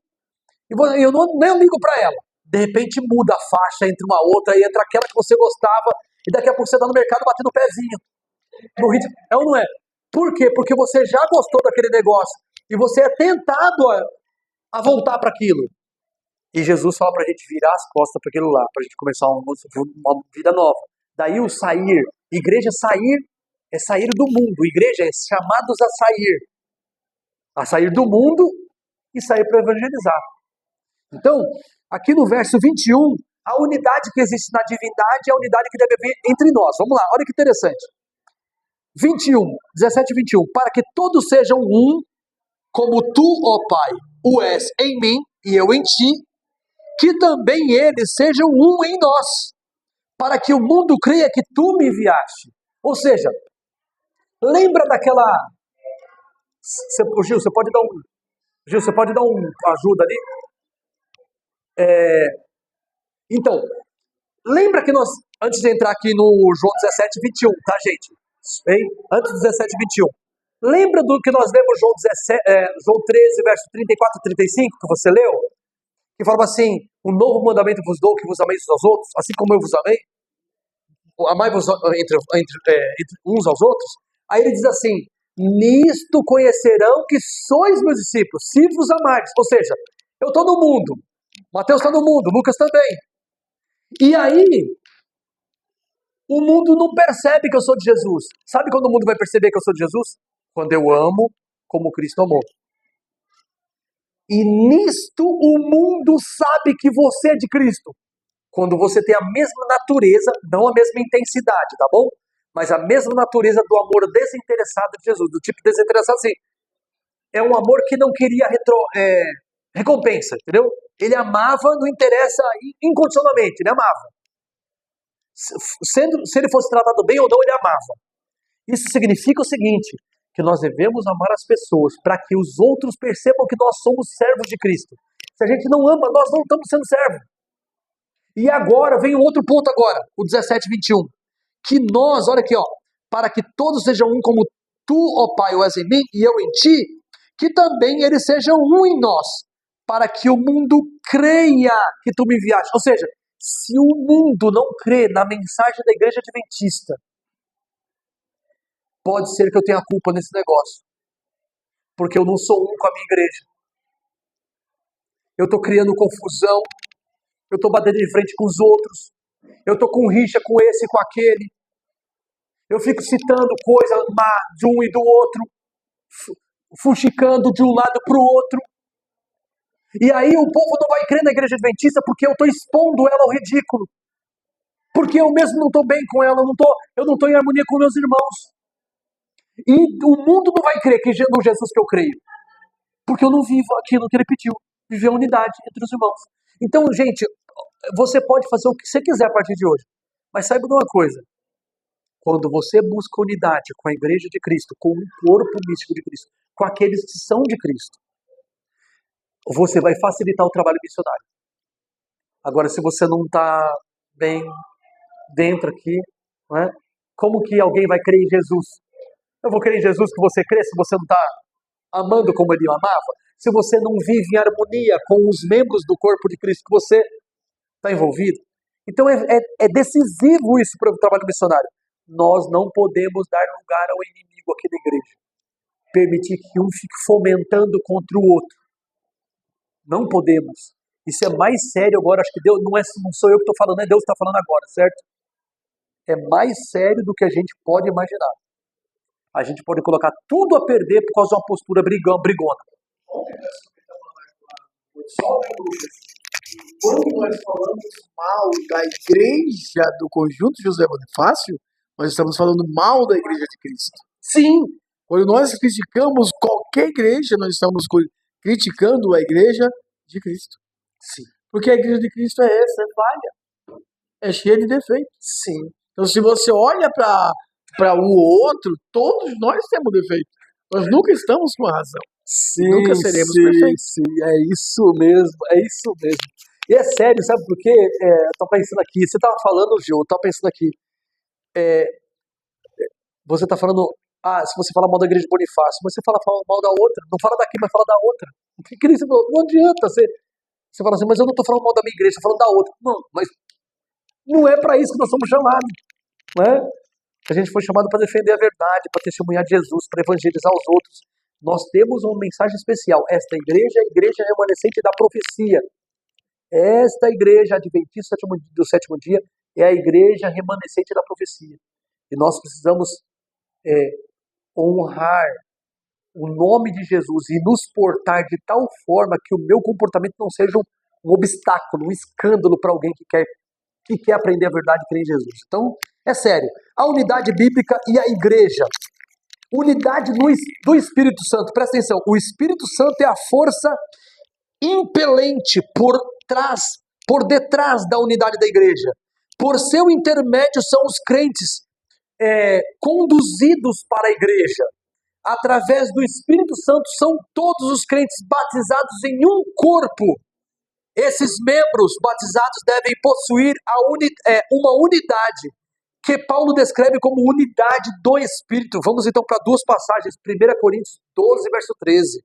e eu nem ligo para ela. De repente muda a faixa entre uma outra e entra aquela que você gostava e daqui a pouco você tá no mercado batendo o pezinho. No ritmo. É ou não é? Por quê? Porque você já gostou daquele negócio e você é tentado a voltar para aquilo. E Jesus fala para a gente virar as costas para aquilo lá, para a gente começar uma vida nova. Daí o sair, igreja sair é sair do mundo, igreja é chamados a sair do mundo e sair para evangelizar. Então, aqui no verso 21, a unidade que existe na divindade é a unidade que deve haver entre nós. Vamos lá, olha que interessante. 17 e 21. Para que todos sejam um, como tu, ó Pai, o és em mim e eu em ti, que também eles sejam um em nós, para que o mundo creia que tu me enviaste. Ou seja, lembra daquela... Gil, você pode dar ajuda ali? Então, lembra que nós, antes de entrar aqui no João 17, 21, tá, gente? Hein? Antes do 17, 21. Lembra do que nós lemos João 13, verso 34 e 35, que você leu? Que falava assim, um novo mandamento vos dou, que vos ameis uns aos outros, assim como eu vos amei. Amai-vos entre uns aos outros. Aí ele diz assim, nisto conhecerão que sois meus discípulos, se vos amardes. Ou seja, eu estou no mundo, Mateus está no mundo, Lucas também. E aí, o mundo não percebe que eu sou de Jesus. Sabe quando o mundo vai perceber que eu sou de Jesus? Quando eu amo como Cristo amou. E nisto o mundo sabe que você é de Cristo. Quando você tem a mesma natureza, não a mesma intensidade, tá bom? Mas a mesma natureza do amor desinteressado de Jesus. Do tipo desinteressado, assim. É um amor que não queria recompensa, entendeu? Ele amava, não interessa incondicionalmente, ele amava. Se ele fosse tratado bem ou não, ele amava. Isso significa o seguinte, que nós devemos amar as pessoas para que os outros percebam que nós somos servos de Cristo. Se a gente não ama, nós não estamos sendo servos. E agora, vem um outro ponto agora, o 17:21. Que nós, olha aqui, ó, para que todos sejam um como tu, ó Pai, o és em mim e eu em ti, que também eles sejam um em nós, para que o mundo creia que tu me enviaste. Ou seja, se o mundo não crê na mensagem da igreja adventista, pode ser que eu tenha culpa nesse negócio, porque eu não sou um com a minha igreja. Eu estou criando confusão, eu estou batendo de frente com os outros, eu estou com rixa com esse e com aquele, eu fico citando coisa má de um e do outro, fuxicando de um lado para o outro, e aí o povo não vai crer na igreja adventista porque eu estou expondo ela ao ridículo, porque eu mesmo não estou bem com ela, eu não estou em harmonia com meus irmãos, e o mundo não vai crer que no Jesus que eu creio, porque eu não vivo aquilo que ele pediu, viver a unidade entre os irmãos. Então, gente, você pode fazer o que você quiser a partir de hoje, mas saiba de uma coisa, quando você busca unidade com a igreja de Cristo, com o corpo místico de Cristo, com aqueles que são de Cristo, você vai facilitar o trabalho missionário. Agora, se você não está bem dentro aqui, não é? Como que alguém vai crer em Jesus? Eu vou crer em Jesus que você crê se você não está amando como ele amava? Se você não vive em harmonia com os membros do corpo de Cristo que você está envolvido? Então é decisivo isso para o trabalho missionário. Nós não podemos dar lugar ao inimigo aqui na igreja. Permitir que um fique fomentando contra o outro. Não podemos. Isso é mais sério agora. Acho que Deus, não sou eu que estou falando, é Deus que está falando agora, certo? É mais sério do que a gente pode imaginar. A gente pode colocar tudo a perder por causa de uma postura brigona. Quando nós falamos mal da igreja do conjunto José Bonifácio, nós estamos falando mal da igreja de Cristo. Sim. Quando nós criticamos qualquer igreja, nós estamos criticando a igreja de Cristo. Sim. Porque a igreja de Cristo é essa, é falha. É cheia de defeitos. Sim. Então, se você olha para o outro, todos nós temos defeitos. Nós nunca estamos com a razão. Sim, Nunca seremos perfeitos. Sim, é isso mesmo, é isso mesmo. E é sério, sabe por quê? Eu tô pensando aqui, você estava falando, Gil, eu estava pensando aqui, você está falando, se você fala mal da igreja de Bonifácio, mas você fala mal da outra, não fala daqui, mas fala da outra. Não adianta, você fala assim, mas eu não estou falando mal da minha igreja, estou falando da outra. Não, mas não é para isso que nós somos chamados, não é? A gente foi chamado para defender a verdade, para testemunhar de Jesus, para evangelizar os outros. Nós temos uma mensagem especial. Esta igreja é a igreja remanescente da profecia. Esta igreja adventista do sétimo dia é a igreja remanescente da profecia. E nós precisamos honrar o nome de Jesus e nos portar de tal forma que o meu comportamento não seja um obstáculo, um escândalo para alguém que quer aprender a verdade e crer em Jesus. Então, é sério. A unidade bíblica e a igreja. Unidade do Espírito Santo. Presta atenção. O Espírito Santo é a força impelente por detrás da unidade da igreja. Por seu intermédio são os crentes conduzidos para a igreja. Através do Espírito Santo são todos os crentes batizados em um corpo. Esses membros batizados devem possuir uma unidade que Paulo descreve como unidade do Espírito. Vamos então para duas passagens. 1 Coríntios 12, verso 13.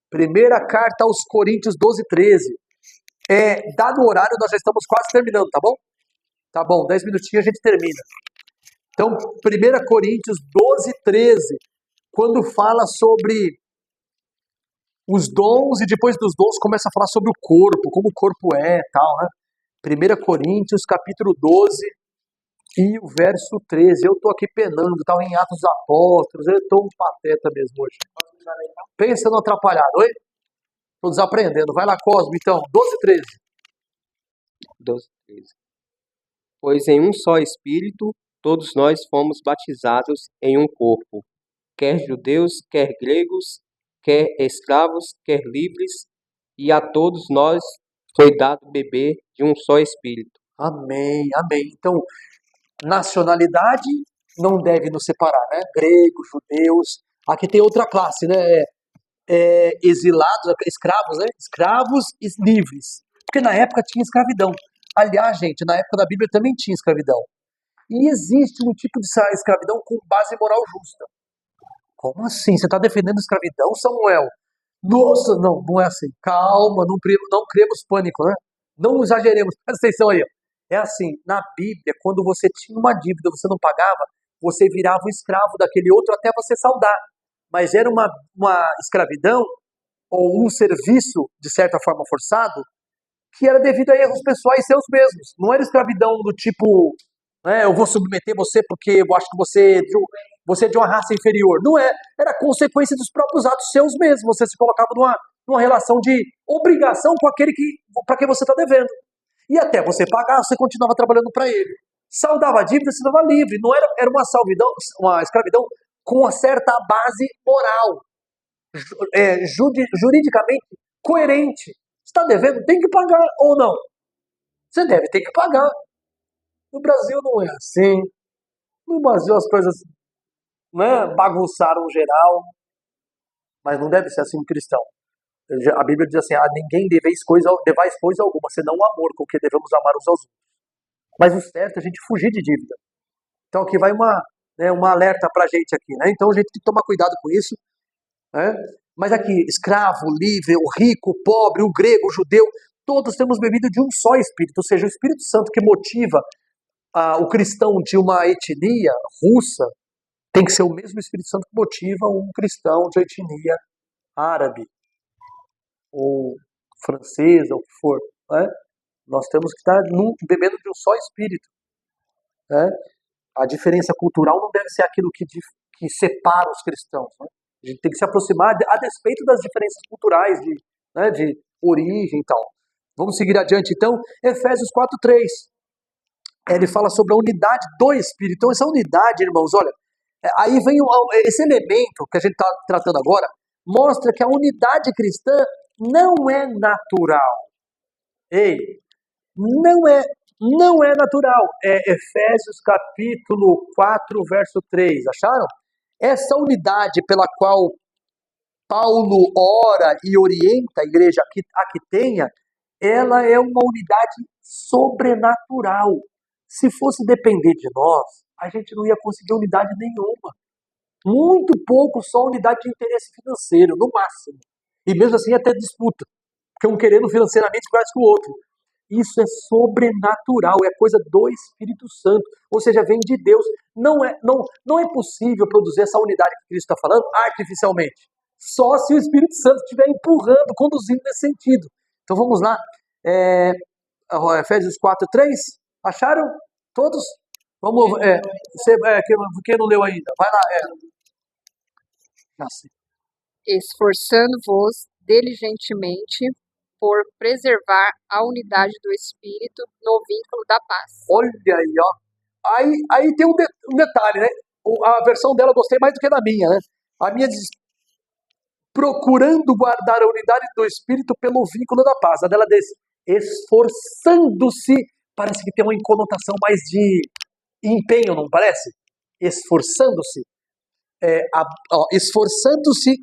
Primeira carta aos Coríntios 12, 13. Dado o horário, nós já estamos quase terminando, tá bom? Tá bom, 10 minutinhos a gente termina. Então, 1 Coríntios 12, 13. Quando fala sobre os dons e depois dos dons começa a falar sobre o corpo, como o corpo é e tal, né? 1 Coríntios, capítulo 12 e o verso 13. Eu estou aqui penando, estava em Atos dos Apóstolos, eu estou um pateta mesmo hoje. Pensa no atrapalhado, oi? Estou desaprendendo. Vai lá, Cosmo, então, 12, 13. 12, 13. Pois em um só Espírito todos nós fomos batizados em um corpo, quer judeus, quer gregos, quer escravos, quer livres, e a todos nós foi dado beber de um só Espírito. Amém, amém. Então, nacionalidade não deve nos separar, né? Gregos, judeus. Aqui tem outra classe, né? Exilados, escravos, né? Escravos e livres. Porque na época tinha escravidão. Aliás, gente, na época da Bíblia também tinha escravidão. E existe um tipo de escravidão com base moral justa. Como assim? Você está defendendo escravidão, Samuel? Nossa, não, não é assim. Calma, não criemos pânico, né? Não exageremos. Presta atenção aí. É assim, na Bíblia, quando você tinha uma dívida e você não pagava, você virava o escravo daquele outro até você saldar. Mas era uma escravidão ou um serviço, de certa forma, forçado, que era devido a erros pessoais seus mesmos. Não era escravidão do tipo, né, eu vou submeter você porque eu acho que você é de uma raça inferior. Não é. Era consequência dos próprios atos seus mesmos. Você se colocava numa relação de obrigação com aquele para quem você está devendo. E até você pagar, você continuava trabalhando para ele. Saldava a dívida, você estava livre. Não era uma escravidão com uma certa base moral, juridicamente coerente. Está devendo, tem que pagar ou não? Você deve ter que pagar. No Brasil não é assim. No Brasil as coisas, né, bagunçaram geral, mas não deve ser assim um cristão. A Bíblia diz assim, ninguém devais coisa alguma, senão o amor com que devemos amar uns aos outros. Mas o certo é a gente fugir de dívida. Então aqui vai uma alerta pra gente aqui, né? Então a gente tem que tomar cuidado com isso, né? Mas aqui, escravo, livre, o rico, o pobre, o grego, o judeu, todos temos bebido de um só Espírito, ou seja, o Espírito Santo que motiva o cristão de uma etnia russa tem que ser o mesmo Espírito Santo que motiva um cristão de etnia árabe ou francesa, ou o que for, né? Nós temos que estar bebendo de um só Espírito, né? A diferença cultural não deve ser aquilo que separa os cristãos, né? A gente tem que se aproximar a despeito das diferenças culturais, de origem e tal. Vamos seguir adiante, então. Efésios 4:3. Ele fala sobre a unidade do Espírito. Então, essa unidade, irmãos, olha, aí vem esse elemento que a gente está tratando agora, mostra que a unidade cristã não é natural. Ei, não é natural. É Efésios capítulo 4, verso 3. Acharam? Essa unidade pela qual Paulo ora e orienta a igreja a que tenha, ela é uma unidade sobrenatural. Se fosse depender de nós, a gente não ia conseguir unidade nenhuma. Muito pouco, só unidade de interesse financeiro, no máximo. E mesmo assim até disputa, porque um querendo financeiramente mais que o outro. Isso é sobrenatural, é coisa do Espírito Santo, ou seja, vem de Deus. Não é possível produzir essa unidade que Cristo está falando artificialmente, só se o Espírito Santo estiver empurrando, conduzindo nesse sentido. Então vamos lá, Efésios 4:3, acharam? Todos? Vamos, quem não leu ainda? Vai lá, Esforçando-vos diligentemente por preservar a unidade do Espírito no vínculo da paz. Olha aí, ó. Aí tem um detalhe, né? A versão dela eu gostei mais do que da minha, né? A minha diz, procurando guardar a unidade do Espírito pelo vínculo da paz. A dela diz, esforçando-se, parece que tem uma conotação mais de empenho, não parece? Esforçando-se. Esforçando-se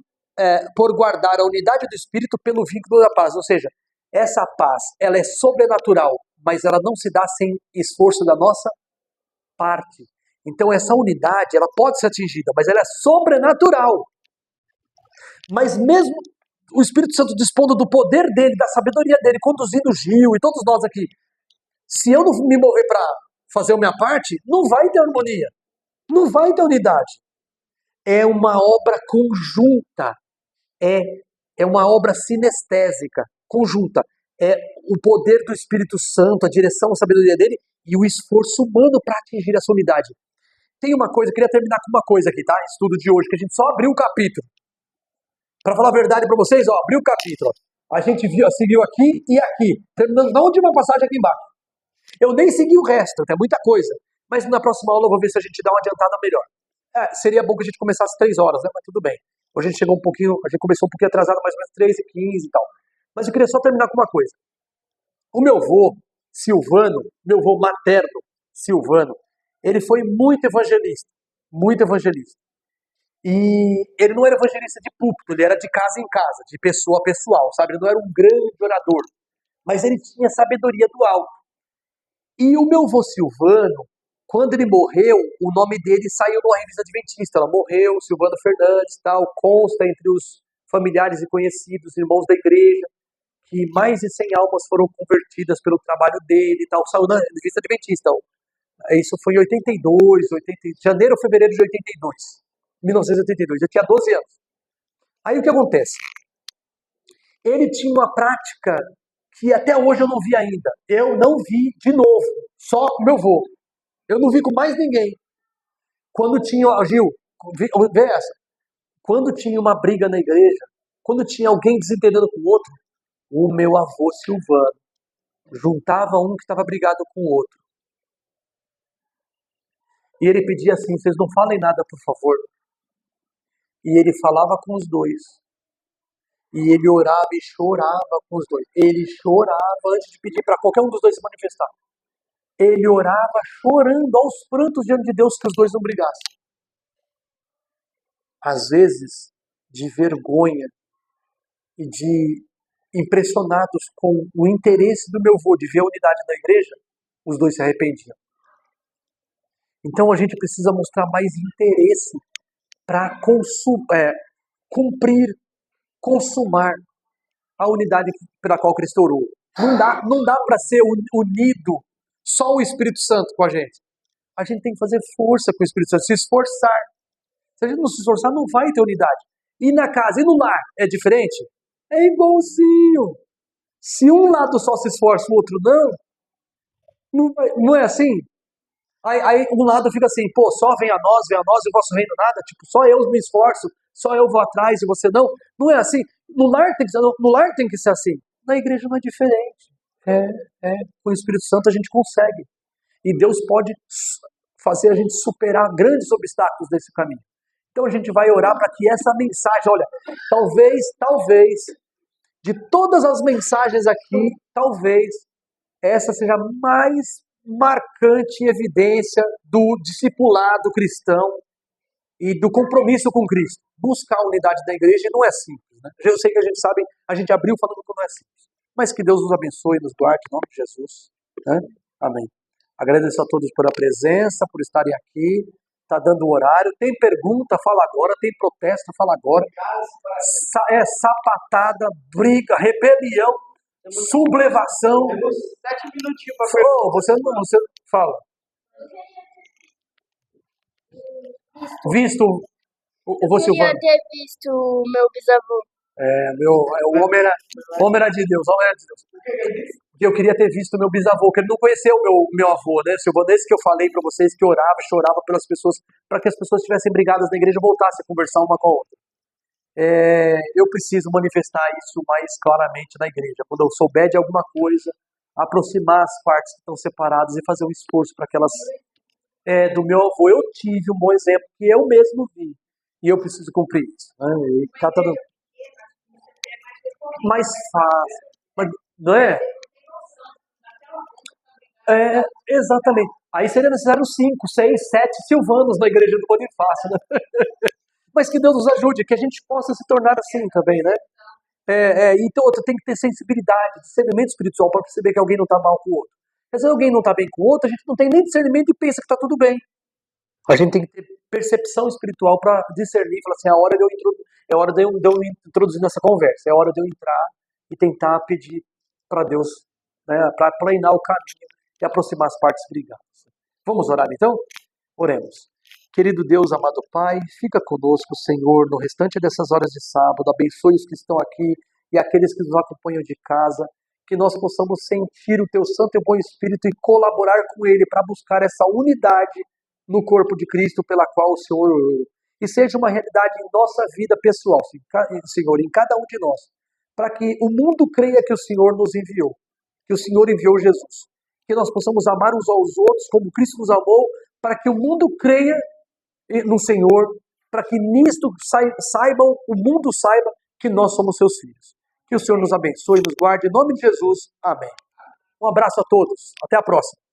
por guardar a unidade do Espírito pelo vínculo da paz. Ou seja, essa paz, ela é sobrenatural, mas ela não se dá sem esforço da nossa parte. Então essa unidade, ela pode ser atingida, mas ela é sobrenatural. Mas mesmo o Espírito Santo dispondo do poder dele, da sabedoria dele, conduzindo o Gil e todos nós aqui, se eu não me mover para fazer a minha parte, não vai ter harmonia, não vai ter unidade. É uma obra conjunta, é uma obra sinestésica, conjunta. É o poder do Espírito Santo, a direção, a sabedoria dele e o esforço humano para atingir essa unidade. Tem uma coisa, eu queria terminar com uma coisa aqui, tá? Estudo de hoje, que a gente só abriu o capítulo. Para falar a verdade para vocês, abriu o capítulo. A gente seguiu aqui e aqui, terminando na última passagem aqui embaixo. Eu nem segui o resto, tem muita coisa. Mas na próxima aula eu vou ver se a gente dá uma adiantada melhor. Seria bom que a gente começasse às 3 horas, né? Mas tudo bem. Hoje a gente começou um pouquinho atrasado, mais ou menos 3h15 e tal. Mas eu queria só terminar com uma coisa. O meu avô, Silvano, meu avô materno, Silvano, ele foi muito evangelista, muito evangelista. E ele não era evangelista de púlpito, ele era de casa em casa, de pessoa a pessoal, sabe? Ele não era um grande orador, mas ele tinha sabedoria do alto. E o meu avô Silvano, quando ele morreu, o nome dele saiu numa revista adventista. Ela morreu, Silvano Fernandes, tal, consta entre os familiares e conhecidos, irmãos da igreja, que mais de 100 almas foram convertidas pelo trabalho dele e tal, saiu na revista adventista. Isso foi em 82, janeiro ou fevereiro de 1982. Eu tinha 12 anos. Aí o que acontece? Ele tinha uma prática que até hoje eu não vi ainda. Eu não vi de novo, só o meu avô. Eu não vi com mais ninguém. Quando tinha, Gil, vê essa. Quando tinha uma briga na igreja, quando tinha alguém desentendendo com o outro, o meu avô Silvano juntava um que estava brigado com o outro. E ele pedia assim, vocês não falem nada, por favor. E ele falava com os dois. E ele orava e chorava com os dois. Ele chorava antes de pedir para qualquer um dos dois se manifestar. Ele orava chorando aos prantos diante de Deus que os dois não brigassem. Às vezes, de vergonha e de impressionados com o interesse do meu avô de ver a unidade da igreja, os dois se arrependiam. Então a gente precisa mostrar mais interesse para cumprir, consumar a unidade pela qual Cristo orou. Não dá para ser unido só o Espírito Santo com a gente. A gente tem que fazer força com o Espírito Santo, se esforçar. Se a gente não se esforçar, não vai ter unidade. E na casa, e no lar, é diferente? É igualzinho. Se um lado só se esforça, o outro não é assim? Aí um lado fica assim, pô, só vem a nós, e o vosso reino nada, tipo, só eu me esforço, só eu vou atrás e você não. Não é assim. No lar tem que ser assim. Na igreja não é diferente. Com o Espírito Santo a gente consegue. E Deus pode fazer a gente superar grandes obstáculos nesse caminho. Então a gente vai orar para que essa mensagem, olha, talvez, de todas as mensagens aqui, talvez essa seja a mais marcante evidência do discipulado cristão e do compromisso com Cristo. Buscar a unidade da igreja não é simples, né? Eu sei que a gente sabe, a gente abriu falando que não é simples. Mas que Deus nos abençoe e nos guarde, em nome de Jesus. Né? Amém. Agradeço a todos pela presença, por estarem aqui. Está dando o horário. Tem pergunta, fala agora. Tem protesto, fala agora. Sapatada, briga, rebelião, sublevação. Temos 7 minutinhos para perguntar. Você fala. Visto você Queria ter visto o meu bisavô. O homem era de Deus, Porque eu queria ter visto o meu bisavô, que ele não conheceu o meu avô, né? Silvano, esse que eu falei para vocês, que orava, chorava pelas pessoas, para que as pessoas estivessem brigadas na igreja voltassem a conversar uma com a outra. Eu preciso manifestar isso mais claramente na igreja. Quando eu souber de alguma coisa, aproximar as partes que estão separadas e fazer um esforço para que elas... do meu avô, eu tive um bom exemplo que eu mesmo vi. E eu preciso cumprir isso. Né? Tá dando... mais fácil. Não é? Exatamente. Aí seria necessário 5, 6, 7 Silvanos na igreja do Bonifácio. Né? Mas que Deus nos ajude, que a gente possa se tornar assim também, né? Então, tem que ter sensibilidade, discernimento espiritual para perceber que alguém não está mal com o outro. Mas se alguém não está bem com o outro, a gente não tem nem discernimento e pensa que está tudo bem. A gente tem que ter percepção espiritual para discernir e falar assim, é hora de eu introduzir nessa conversa, é hora de eu entrar e tentar pedir para Deus, né, para aplanar o caminho e aproximar as partes brigadas. Vamos orar então? Oremos. Querido Deus, amado Pai, fica conosco, Senhor, no restante dessas horas de sábado, abençoe os que estão aqui e aqueles que nos acompanham de casa, que nós possamos sentir o Teu Santo e bom Espírito e colaborar com Ele para buscar essa unidade no corpo de Cristo pela qual o Senhor orou. E seja uma realidade em nossa vida pessoal, Senhor, em cada um de nós, para que o mundo creia que o Senhor nos enviou, que o Senhor enviou Jesus, que nós possamos amar uns aos outros como Cristo nos amou, para que o mundo creia no Senhor, para que nisto o mundo saiba que nós somos seus filhos. Que o Senhor nos abençoe e nos guarde, em nome de Jesus. Amém. Um abraço a todos. Até a próxima.